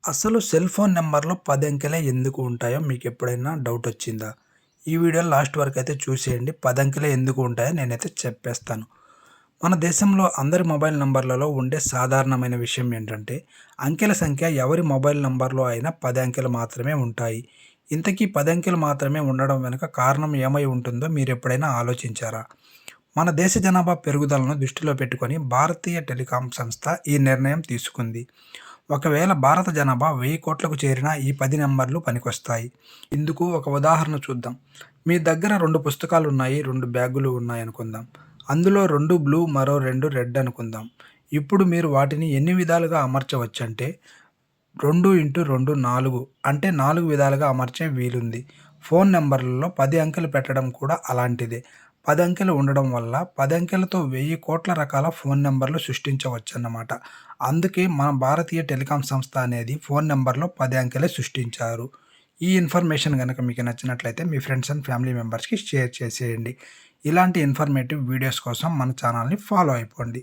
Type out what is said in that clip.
అసలు cell phone నంబర్‌లో 10 అంకెలే ఎందుకు ఉంటాయో మీకెప్పుడైనా డౌట్ వచ్చిందా? ఈ వీడియో లాస్ట్ వరకైతే చూసేయండి. 10 అంకెలే ఎందుకు ఉంటాయో నేనైతే చెప్పేస్తాను. మన దేశంలో అందరి మొబైల్ నంబర్‌లలో ఉండే సాధారణమైన విషయం ఏంటంటే, అంకెల సంఖ్య ఎవరి మొబైల్ నంబర్‌లో అయినా 10 అంకెలు మాత్రమే ఉంటాయి. ఇంతకీ 10 అంకెలు మాత్రమే ఉండడం వెనుక కారణం ఏమై ఉంటుందో మీరెప్పుడైనా ఆలోచించారా? మన దేశ జనాభా పెరుగుదలను దృష్టిలో పెట్టుకొని భారతీయ టెలికాం సంస్థ ఈ నిర్ణయం తీసుకుంది. ఒకవేళ భారత జనాభా 1000 కోట్లకు చేరినా ఈ 10 నంబర్లు పనికొస్తాయి. ఇందుకు ఒక ఉదాహరణ చూద్దాం. మీ దగ్గర 2 పుస్తకాలున్నాయి, 2 బ్యాగులు ఉన్నాయనుకుందాం. అందులో 2 బ్లూ, మరో 2 రెడ్ అనుకుందాం. ఇప్పుడు మీరు వాటిని ఎన్ని విధాలుగా అమర్చవచ్చంటే 2 × 2 4 అంటే 4 విధాలుగా అమర్చే వీలుంది. ఫోన్ నంబర్లలో 10 అంకెలు పెట్టడం కూడా అలాంటిదే. 10 అంకెలు ఉండడం వల్ల 10 అంకెలతో 1000 కోట్ల రకాల ఫోన్ నంబర్లు సృష్టించవచ్చన్నమాట. అందుకే మన భారతీయ టెలికాం సంస్థ అనేది ఫోన్ నంబర్‌లో 10 అంకెలే సృష్టించారు. ఈ ఇన్ఫర్మేషన్ గనక మీకు నచ్చినట్లయితే మీ ఫ్రెండ్స్ అండ్ ఫ్యామిలీ మెంబర్స్‌కి షేర్ చేసేయండి. ఇలాంటి ఇన్ఫర్మేటివ్ వీడియోస్ కోసం మన ఛానల్‌ని ఫాలో అయిపోండి.